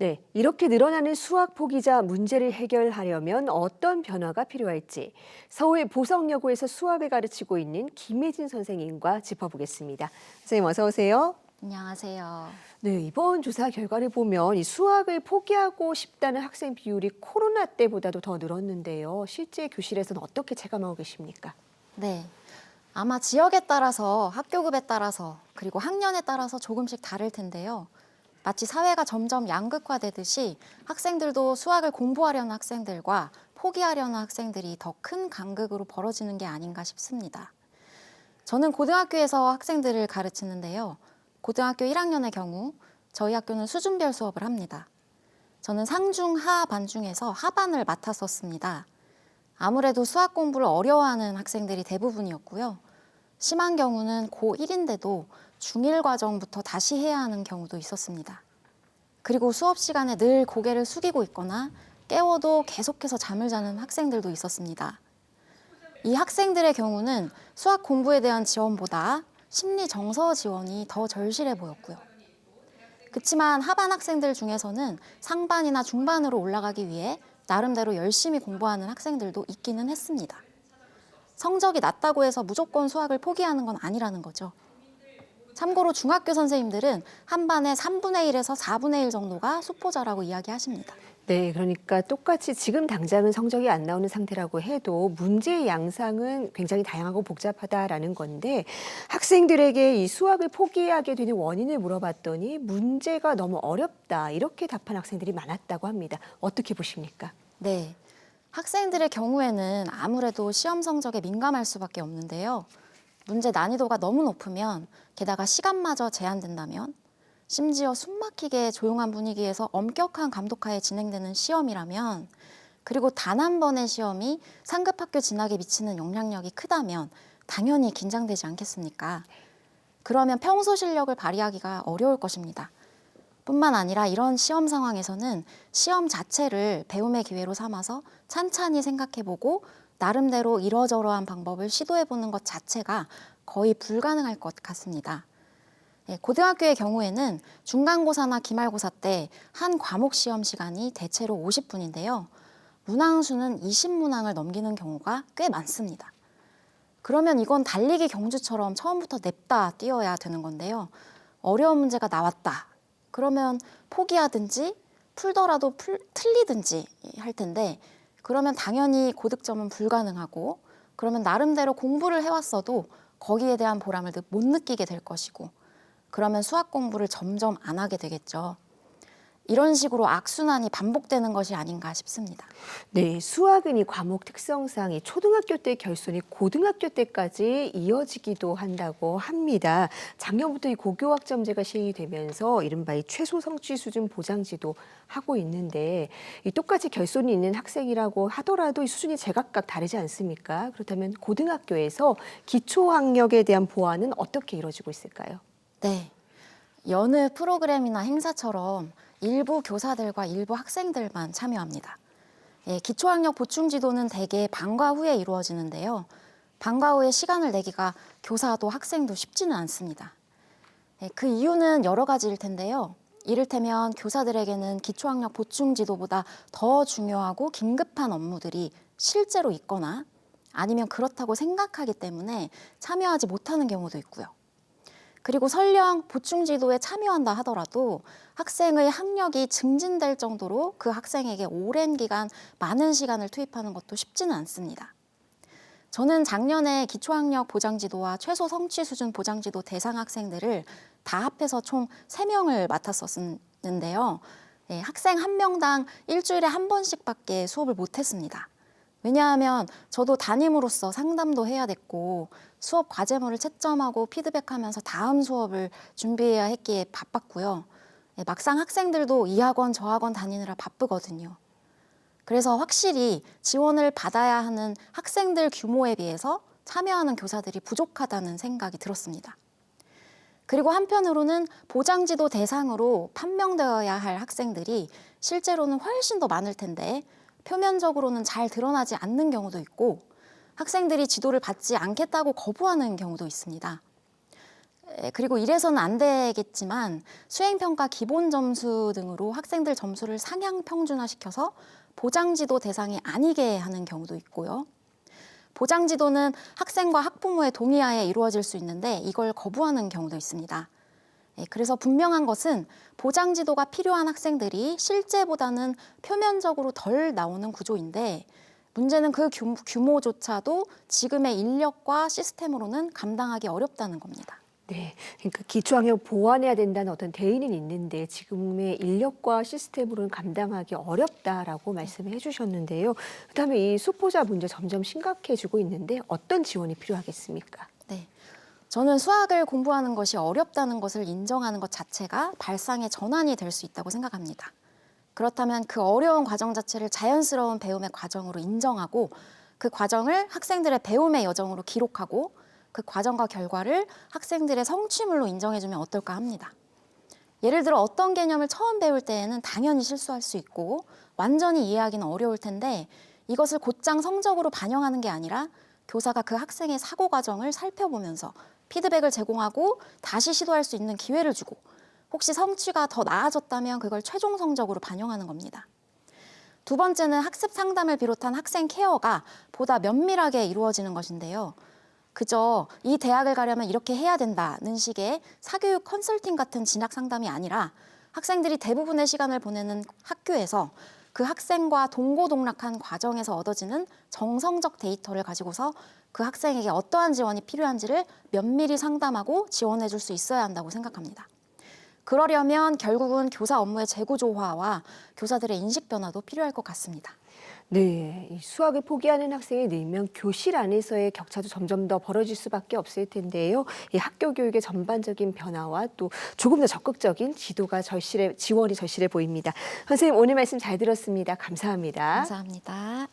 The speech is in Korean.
네, 이렇게 늘어나는 수학 포기자 문제를 해결하려면 어떤 변화가 필요할지 서울 보성여고에서 수학을 가르치고 있는 김혜진 선생님과 짚어보겠습니다. 선생님 어서 오세요. 안녕하세요. 네, 이번 조사 결과를 보면 이 수학을 포기하고 싶다는 학생 비율이 코로나 때보다도 더 늘었는데요. 실제 교실에서는 어떻게 체감하고 계십니까? 네. 아마 지역에 따라서 학교급에 따라서 그리고 학년에 따라서 조금씩 다를 텐데요. 마치 사회가 점점 양극화되듯이 학생들도 수학을 공부하려는 학생들과 포기하려는 학생들이 더 큰 간극으로 벌어지는 게 아닌가 싶습니다. 저는 고등학교에서 학생들을 가르치는데요. 고등학교 1학년의 경우 저희 학교는 수준별 수업을 합니다. 저는 상중, 하 반 중에서 하반을 맡았었습니다. 아무래도 수학 공부를 어려워하는 학생들이 대부분이었고요. 심한 경우는 고1인데도 중1 과정부터 다시 해야 하는 경우도 있었습니다. 그리고 수업 시간에 늘 고개를 숙이고 있거나 깨워도 계속해서 잠을 자는 학생들도 있었습니다. 이 학생들의 경우는 수학 공부에 대한 지원보다 심리 정서 지원이 더 절실해 보였고요. 그렇지만 하반 학생들 중에서는 상반이나 중반으로 올라가기 위해 나름대로 열심히 공부하는 학생들도 있기는 했습니다. 성적이 낮다고 해서 무조건 수학을 포기하는 건 아니라는 거죠. 참고로 중학교 선생님들은 한 반에 3분의 1에서 4분의 1 정도가 수포자라고 이야기하십니다. 네, 그러니까 똑같이 지금 당장은 성적이 안 나오는 상태라고 해도 문제의 양상은 굉장히 다양하고 복잡하다라는 건데 학생들에게 이 수학을 포기하게 되는 원인을 물어봤더니 문제가 너무 어렵다 이렇게 답한 학생들이 많았다고 합니다. 어떻게 보십니까? 네, 학생들의 경우에는 아무래도 시험 성적에 민감할 수밖에 없는데요. 문제 난이도가 너무 높으면 게다가 시간마저 제한된다면 심지어 숨막히게 조용한 분위기에서 엄격한 감독하에 진행되는 시험이라면 그리고 단 한 번의 시험이 상급 학교 진학에 미치는 영향력이 크다면 당연히 긴장되지 않겠습니까? 그러면 평소 실력을 발휘하기가 어려울 것입니다. 뿐만 아니라 이런 시험 상황에서는 시험 자체를 배움의 기회로 삼아서 찬찬히 생각해보고 나름대로 이러저러한 방법을 시도해보는 것 자체가 거의 불가능할 것 같습니다. 고등학교의 경우에는 중간고사나 기말고사 때 한 과목 시험 시간이 대체로 50분인데요. 문항수는 20문항을 넘기는 경우가 꽤 많습니다. 그러면 이건 달리기 경주처럼 처음부터 냅다 뛰어야 되는 건데요. 어려운 문제가 나왔다. 그러면 포기하든지 풀더라도 틀리든지 할 텐데 그러면 당연히 고득점은 불가능하고 그러면 나름대로 공부를 해왔어도 거기에 대한 보람을 못 느끼게 될 것이고 그러면 수학 공부를 점점 안 하게 되겠죠. 이런 식으로 악순환이 반복되는 것이 아닌가 싶습니다. 네, 수학은 이 과목 특성상 이 초등학교 때 결손이 고등학교 때까지 이어지기도 한다고 합니다. 작년부터 이 고교학점제가 시행이 되면서 이른바 이 최소 성취 수준 보장지도 하고 있는데 이 똑같이 결손이 있는 학생이라고 하더라도 이 수준이 제각각 다르지 않습니까? 그렇다면 고등학교에서 기초학력에 대한 보완은 어떻게 이루어지고 있을까요? 네, 여느 프로그램이나 행사처럼 일부 교사들과 일부 학생들만 참여합니다. 기초학력 보충지도는 대개 방과 후에 이루어지는데요. 방과 후에 시간을 내기가 교사도 학생도 쉽지는 않습니다. 그 이유는 여러 가지일 텐데요. 이를테면 교사들에게는 기초학력 보충지도보다 더 중요하고 긴급한 업무들이 실제로 있거나 아니면 그렇다고 생각하기 때문에 참여하지 못하는 경우도 있고요. 그리고 설령 보충지도에 참여한다 하더라도 학생의 학력이 증진될 정도로 그 학생에게 오랜 기간 많은 시간을 투입하는 것도 쉽지는 않습니다. 저는 작년에 기초학력 보장지도와 최소 성취 수준 보장지도 대상 학생들을 다 합해서 총 3명을 맡았었는데요. 학생 한 명당 일주일에 한 번씩밖에 수업을 못했습니다. 왜냐하면 저도 담임으로서 상담도 해야 됐고 수업 과제물을 채점하고 피드백하면서 다음 수업을 준비해야 했기에 바빴고요. 막상 학생들도 이 학원 저 학원 다니느라 바쁘거든요. 그래서 확실히 지원을 받아야 하는 학생들 규모에 비해서 참여하는 교사들이 부족하다는 생각이 들었습니다. 그리고 한편으로는 보장지도 대상으로 판명되어야 할 학생들이 실제로는 훨씬 더 많을 텐데 표면적으로는 잘 드러나지 않는 경우도 있고 학생들이 지도를 받지 않겠다고 거부하는 경우도 있습니다. 그리고 이래서는 안 되겠지만 수행평가 기본 점수 등으로 학생들 점수를 상향 평준화시켜서 보장지도 대상이 아니게 하는 경우도 있고요. 보장지도는 학생과 학부모의 동의하에 이루어질 수 있는데 이걸 거부하는 경우도 있습니다. 그래서 분명한 것은 보장지도가 필요한 학생들이 실제보다는 표면적으로 덜 나오는 구조인데 문제는 그 규모조차도 지금의 인력과 시스템으로는 감당하기 어렵다는 겁니다. 네, 그러니까 기초학력 보완해야 된다는 어떤 대의는 있는데 지금의 인력과 시스템으로는 감당하기 어렵다라고 말씀을 해주셨는데요. 그다음에 이 수포자 문제 점점 심각해지고 있는데 어떤 지원이 필요하겠습니까? 네, 저는 수학을 공부하는 것이 어렵다는 것을 인정하는 것 자체가 발상의 전환이 될 수 있다고 생각합니다. 그렇다면 그 어려운 과정 자체를 자연스러운 배움의 과정으로 인정하고 그 과정을 학생들의 배움의 여정으로 기록하고 그 과정과 결과를 학생들의 성취물로 인정해주면 어떨까 합니다. 예를 들어 어떤 개념을 처음 배울 때에는 당연히 실수할 수 있고 완전히 이해하기는 어려울 텐데 이것을 곧장 성적으로 반영하는 게 아니라 교사가 그 학생의 사고 과정을 살펴보면서 피드백을 제공하고 다시 시도할 수 있는 기회를 주고 혹시 성취가 더 나아졌다면 그걸 최종 성적으로 반영하는 겁니다. 두 번째는 학습 상담을 비롯한 학생 케어가 보다 면밀하게 이루어지는 것인데요. 그저 이 대학을 가려면 이렇게 해야 된다는 식의 사교육 컨설팅 같은 진학 상담이 아니라 학생들이 대부분의 시간을 보내는 학교에서 그 학생과 동고동락한 과정에서 얻어지는 정성적 데이터를 가지고서 그 학생에게 어떠한 지원이 필요한지를 면밀히 상담하고 지원해 줄 수 있어야 한다고 생각합니다. 그러려면 결국은 교사 업무의 재구조화와 교사들의 인식 변화도 필요할 것 같습니다. 네, 이 수학을 포기하는 학생이 늘면 교실 안에서의 격차도 점점 더 벌어질 수밖에 없을 텐데요. 이 학교 교육의 전반적인 변화와 또 조금 더 적극적인 지원이 절실해 보입니다. 선생님 오늘 말씀 잘 들었습니다. 감사합니다. 감사합니다.